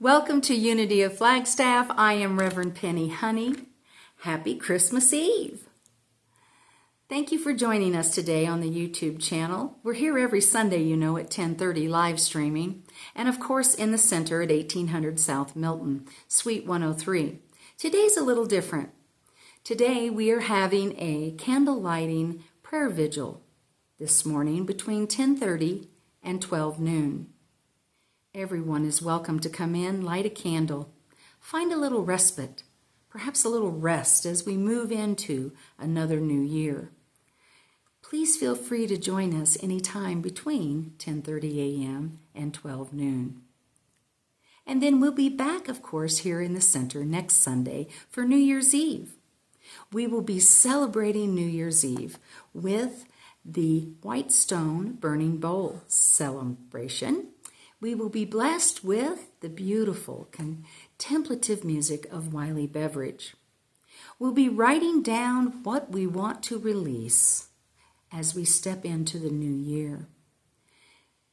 Welcome to Unity of Flagstaff. I am Reverend Penny Honey. Happy Christmas Eve. Thank you for joining us today on the YouTube channel. We're here every Sunday, at 10:30 live streaming. And of course in the center at 1800 South Milton, Suite 103. Today's a little different. Today we are having a candle lighting prayer vigil this morning between 10:30 and 12 noon. Everyone is welcome to come in, light a candle, find a little respite, perhaps a little rest as we move into another new year. Please feel free to join us anytime between 10:30 a.m. and 12 noon. And then we'll be back, of course, here in the center next Sunday for New Year's Eve. We will be celebrating New Year's Eve with the White Stone Burning Bowl celebration. We will be blessed with the beautiful contemplative music of Wiley Beveridge. We'll be writing down what we want to release as we step into the new year.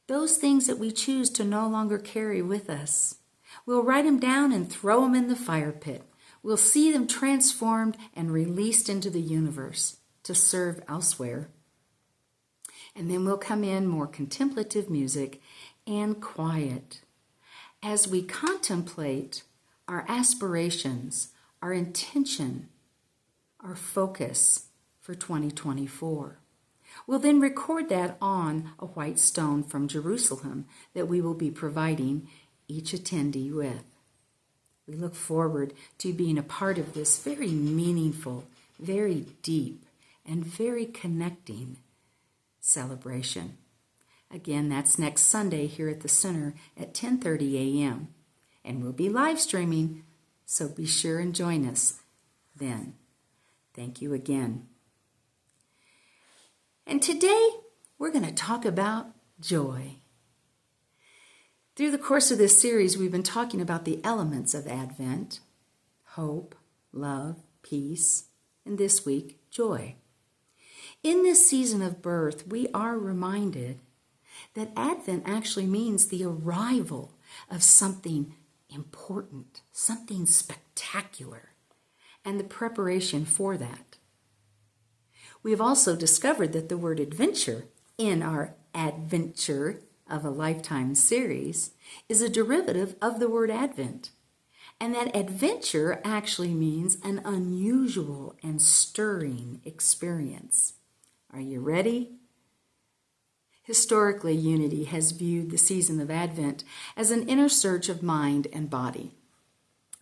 Those things that we choose to no longer carry with us. We'll write them down and throw them in the fire pit. We'll see them transformed and released into the universe to serve elsewhere. And then we'll come in more contemplative music and quiet as we contemplate our aspirations, our intention, our focus for 2024. We'll then record that on a white stone from Jerusalem that we will be providing each attendee with. We look forward to being a part of this very meaningful, very deep, and very connecting celebration. Again, that's next Sunday here at the center at 10:30 a.m. And we'll be live streaming, so be sure and join us then. Thank you again. And today, we're going to talk about joy. Through the course of this series, we've been talking about the elements of Advent: hope, love, peace, and this week, joy. In this season of birth, we are reminded that Advent actually means the arrival of something important, something spectacular, and the preparation for that. We have also discovered that the word adventure in our Adventure of a Lifetime series is a derivative of the word Advent, and that adventure actually means an unusual and stirring experience. Are you ready? Historically, Unity has viewed the season of Advent as an inner search of mind and body,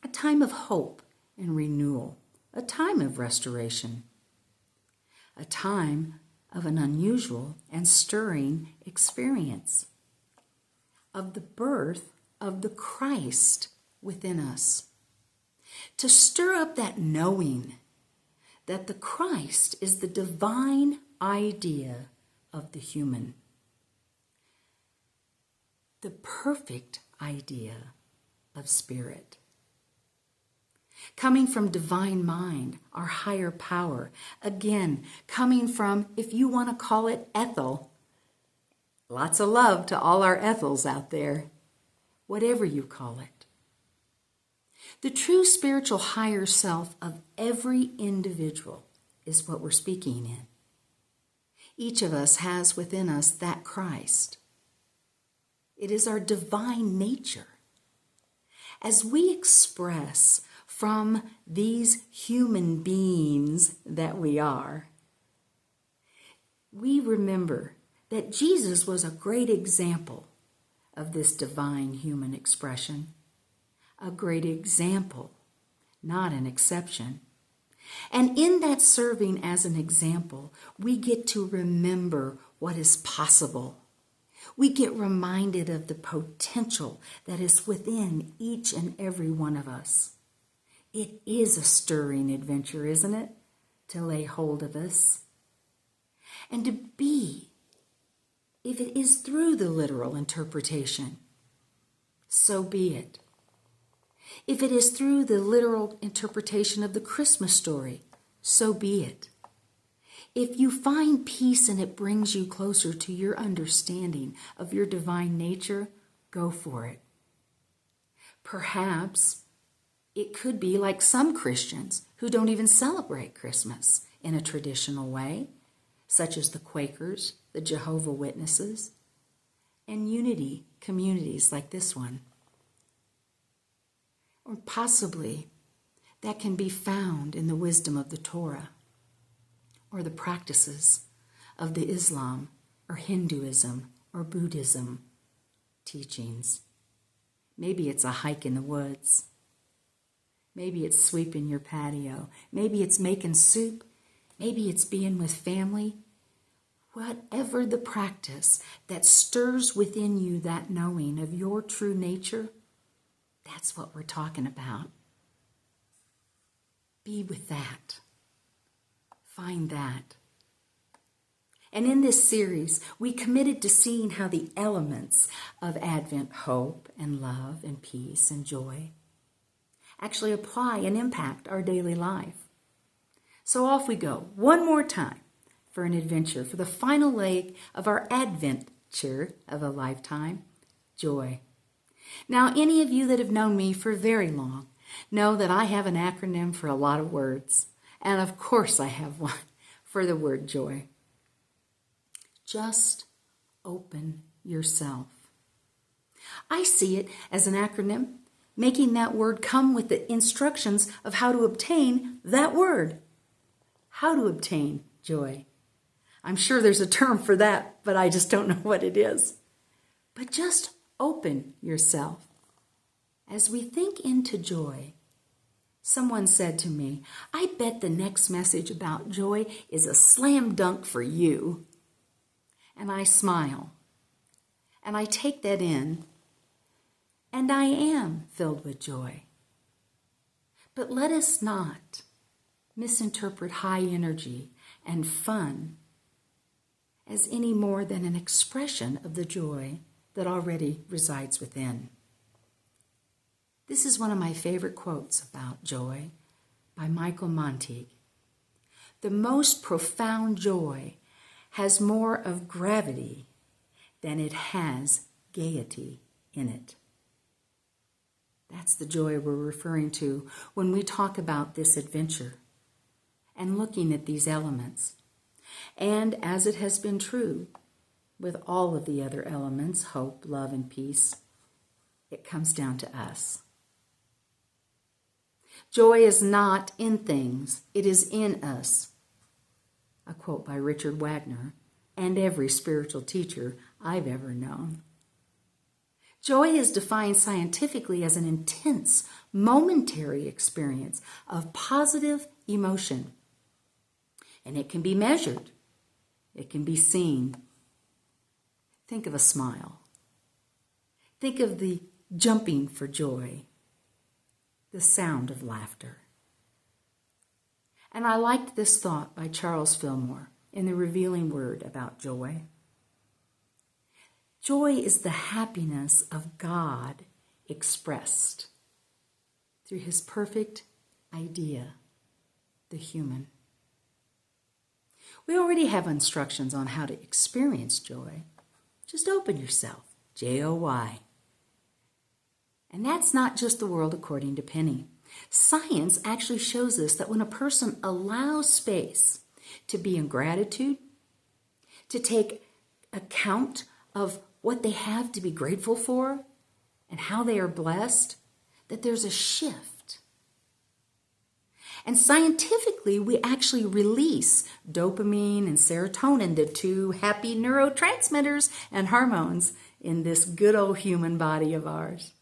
a time of hope and renewal, a time of restoration, a time of an unusual and stirring experience, of the birth of the Christ within us, to stir up that knowing that the Christ is the divine idea of the human, the perfect idea of spirit. Coming from divine mind, our higher power. Again, coming from, if you want to call it Ethel, lots of love to all our Ethels out there, whatever you call it. The true spiritual higher self of every individual is what we're speaking in. Each of us has within us that Christ. It is our divine nature. As we express from these human beings that we are, we remember that Jesus was a great example of this divine human expression, a great example, not an exception. And in that serving as an example, we get to remember what is possible. We get reminded of the potential that is within each and every one of us. It is a stirring adventure, isn't it? To lay hold of us. And to be, if it is through the literal interpretation, so be it. If it is through the literal interpretation of the Christmas story, so be it. If you find peace and it brings you closer to your understanding of your divine nature, go for it. Perhaps it could be like some Christians who don't even celebrate Christmas in a traditional way, such as the Quakers, the Jehovah's Witnesses, and unity communities like this one. Or possibly that can be found in the wisdom of the Torah or the practices of the Islam or Hinduism or Buddhism teachings. Maybe it's a hike in the woods. Maybe it's sweeping your patio. Maybe it's making soup. Maybe it's being with family. Whatever the practice that stirs within you that knowing of your true nature, that's what we're talking about. Be with that. Find that. And in this series, we committed to seeing how the elements of Advent, hope and love and peace and joy, actually apply and impact our daily life. So off we go, one more time for an adventure, for the final leg of our adventure of a lifetime, joy. Now, any of you that have known me for very long know that I have an acronym for a lot of words. And of course I have one for the word joy. Just open yourself. I see it as an acronym, making that word come with the instructions of how to obtain that word. How to obtain joy. I'm sure there's a term for that, but I just don't know what it is. But just open yourself. As we think into joy, someone said to me, I bet the next message about joy is a slam dunk for you. And I smile, and I take that in, and I am filled with joy. But let us not misinterpret high energy and fun as any more than an expression of the joy that already resides within. This is one of my favorite quotes about joy by Michael Monteith. The most profound joy has more of gravity than it has gaiety in it. That's the joy we're referring to when we talk about this adventure and looking at these elements. And as it has been true with all of the other elements, hope, love, and peace, it comes down to us. Joy is not in things, it is in us. A quote by Richard Wagner and every spiritual teacher I've ever known. Joy is defined scientifically as an intense, momentary experience of positive emotion. And it can be measured. It can be seen. Think of a smile. Think of the jumping for joy, the sound of laughter. And I liked this thought by Charles Fillmore in the revealing word about joy. Joy is the happiness of God expressed through his perfect idea, the human. We already have instructions on how to experience joy. Just open yourself, Joy. And that's not just the world according to Penni. Science actually shows us that when a person allows space to be in gratitude, to take account of what they have to be grateful for and how they are blessed, that there's a shift. And scientifically, we actually release dopamine and serotonin, the two happy neurotransmitters and hormones in this good old human body of ours.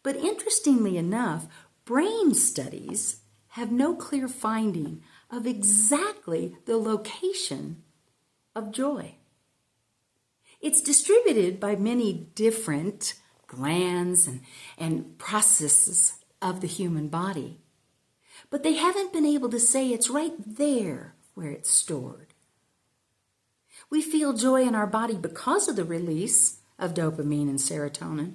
But interestingly enough, brain studies have no clear finding of exactly the location of joy. It's distributed by many different glands and processes of the human body. But they haven't been able to say it's right there where it's stored. We feel joy in our body because of the release of dopamine and serotonin,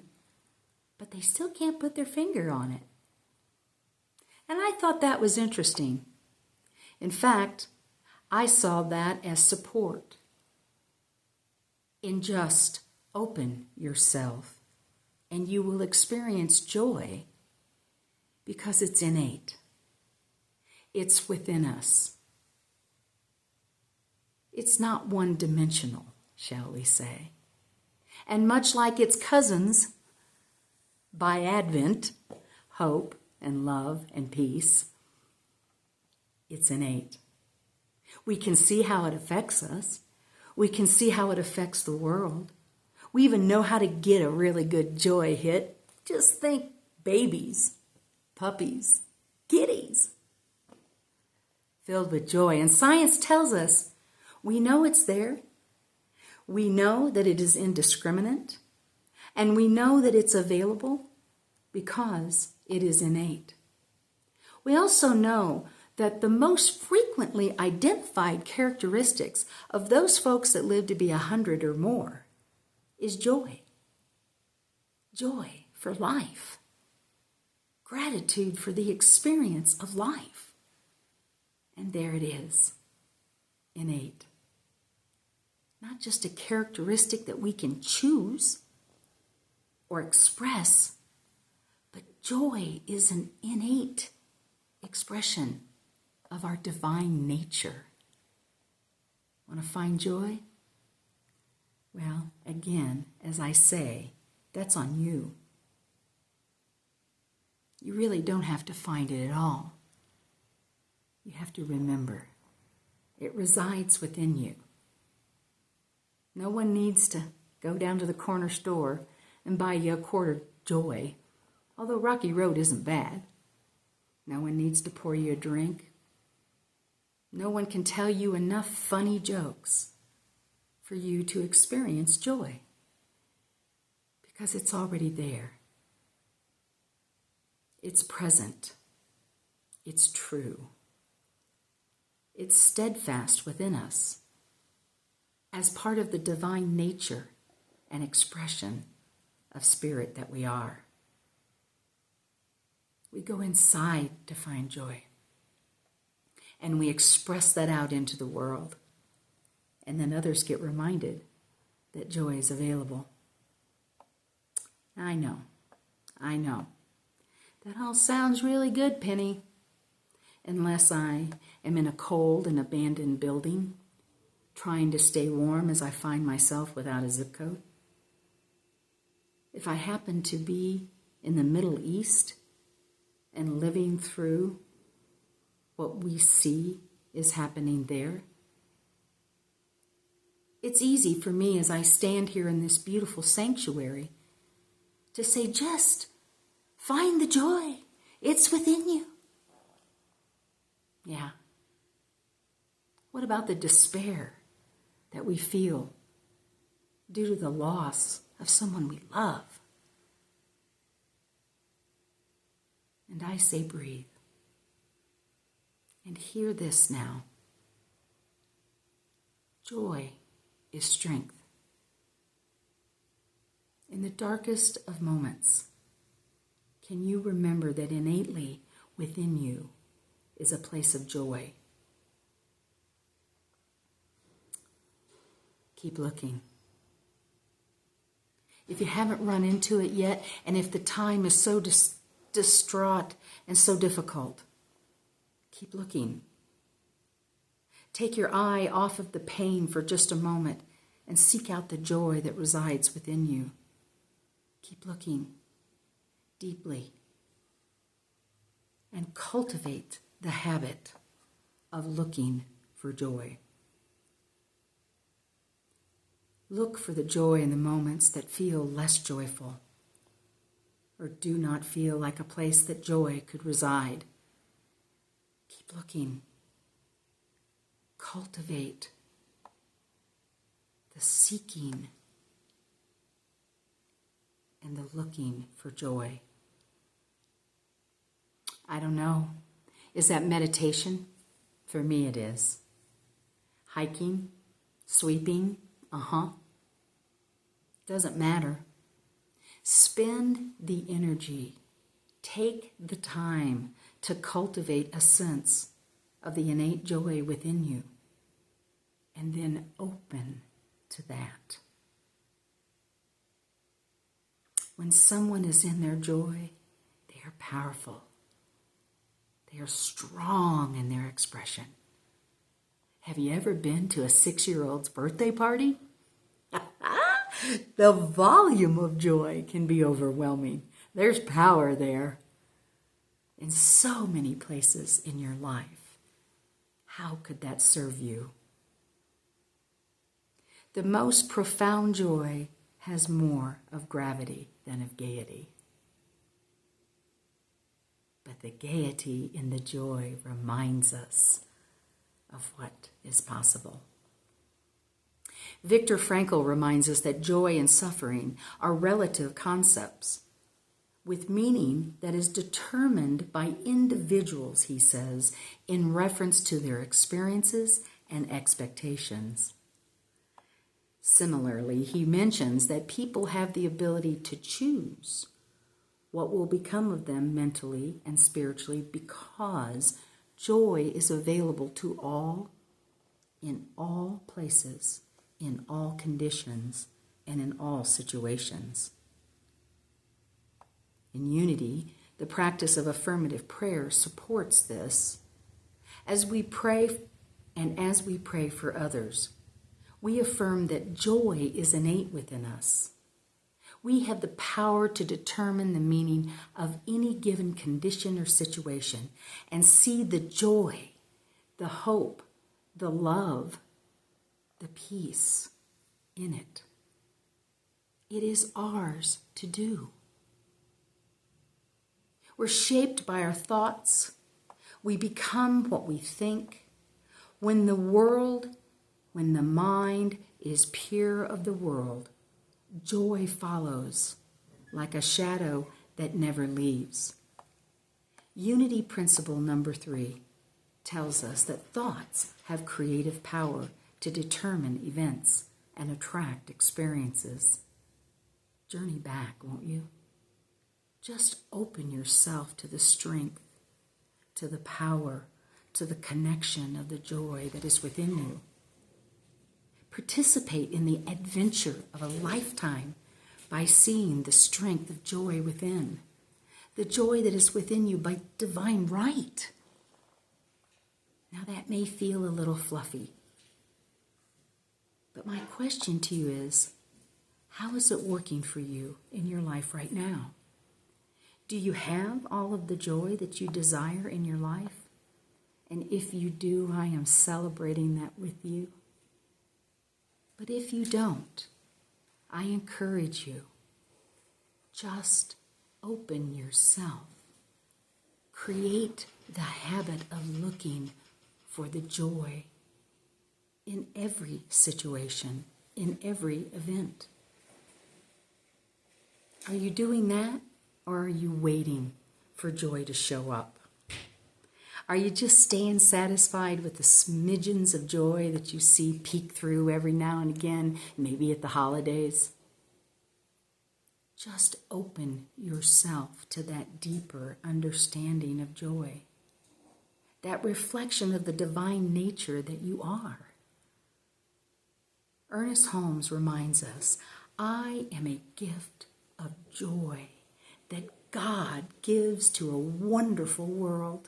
but they still can't put their finger on it. And I thought that was interesting. In fact, I saw that as support in just open yourself and you will experience joy because it's innate. It's within us. It's not one-dimensional, shall we say. And much like its cousins, by Advent, hope and love and peace, it's innate. We can see how it affects us. We can see how it affects the world. We even know how to get a really good joy hit. Just think babies, puppies, kitties, filled with joy. And science tells us we know it's there. We know that it is indiscriminate. And we know that it's available because it is innate. We also know that the most frequently identified characteristics of those folks that live to be 100 or more is joy. Joy for life. Gratitude for the experience of life. And there it is, innate. Not just a characteristic that we can choose or express, but joy is an innate expression of our divine nature. Want to find joy? Well, again, as I say, that's on you. You really don't have to find it at all. You have to remember, it resides within you. No one needs to go down to the corner store and buy you a quart of joy, although Rocky Road isn't bad. No one needs to pour you a drink. No one can tell you enough funny jokes for you to experience joy, because it's already there. It's present. It's true. It's steadfast within us as part of the divine nature and expression of spirit that we are. We go inside to find joy, and we express that out into the world, and then others get reminded that joy is available. I know. That all sounds really good, Penny, unless I am in a cold and abandoned building, trying to stay warm as I find myself without a zip code. If I happen to be in the Middle East and living through what we see is happening there, it's easy for me as I stand here in this beautiful sanctuary to say, just find the joy. It's within you. Yeah. What about the despair that we feel due to the loss of someone we love? And I say, breathe. And hear this now. Joy is strength. In the darkest of moments, can you remember that innately within you is a place of joy? Keep looking. If you haven't run into it yet, and if the time is so distraught and so difficult, keep looking. Take your eye off of the pain for just a moment and seek out the joy that resides within you. Keep looking deeply and cultivate the habit of looking for joy. Look for the joy in the moments that feel less joyful or do not feel like a place that joy could reside. Keep looking. Cultivate the seeking and the looking for joy. I don't know. Is that meditation? For me it is. Hiking, sweeping, doesn't matter. Spend the energy. Take the time to cultivate a sense of the innate joy within you, and then open to that. When someone is in their joy, they are powerful. They are strong in their expression. Have you ever been to a 6-year-old's birthday party? The volume of joy can be overwhelming. There's power there in so many places in your life. How could that serve you? The most profound joy has more of gravity than of gaiety. But the gaiety in the joy reminds us of what is possible. Viktor Frankl reminds us that joy and suffering are relative concepts with meaning that is determined by individuals, he says, in reference to their experiences and expectations. Similarly, he mentions that people have the ability to choose what will become of them mentally and spiritually because joy is available to all, in all places, in all conditions, and in all situations. In Unity, the practice of affirmative prayer supports this. As we pray and as we pray for others, we affirm that joy is innate within us. We have the power to determine the meaning of any given condition or situation and see the joy, the hope, the love, the peace in it. It is ours to do. We're shaped by our thoughts. We become what we think. When the mind is pure of the world, joy follows like a shadow that never leaves. Unity principle number 3 tells us that thoughts have creative power to determine events and attract experiences. Journey back, won't you? Just open yourself to the strength, to the power, to the connection of the joy that is within you. Participate in the adventure of a lifetime by seeing the strength of joy within, the joy that is within you by divine right. Now that may feel a little fluffy, but my question to you is, how is it working for you in your life right now? Do you have all of the joy that you desire in your life? And if you do, I am celebrating that with you. But if you don't, I encourage you, just open yourself. Create the habit of looking for the joy in every situation, in every event. Are you doing that, or are you waiting for joy to show up? Are you just staying satisfied with the smidgens of joy that you see peek through every now and again, maybe at the holidays? Just open yourself to that deeper understanding of joy, that reflection of the divine nature that you are. Ernest Holmes reminds us, I am a gift of joy that God gives to a wonderful world.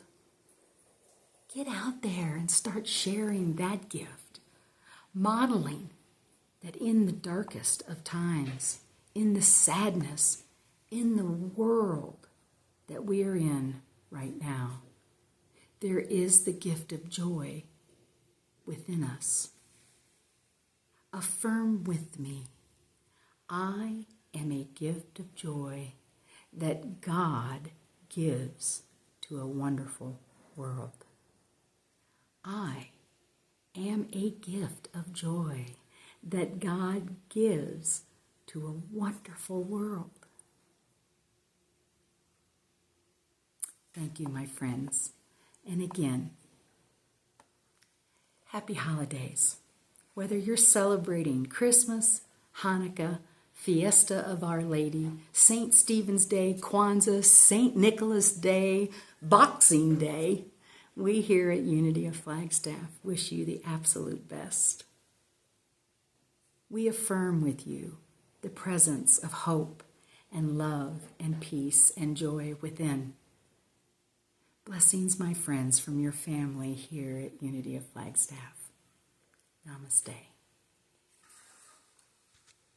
Get out there and start sharing that gift, modeling that in the darkest of times, in the sadness, in the world that we are in right now, there is the gift of joy within us. Affirm with me, I am a gift of joy that God gives to a wonderful world. I am a gift of joy that God gives to a wonderful world. Thank you, my friends. And again, happy holidays. Whether you're celebrating Christmas, Hanukkah, Fiesta of Our Lady, St. Stephen's Day, Kwanzaa, St. Nicholas Day, Boxing Day, we here at Unity of Flagstaff wish you the absolute best. We affirm with you the presence of hope and love and peace and joy within. Blessings, my friends, from your family here at Unity of Flagstaff. Namaste.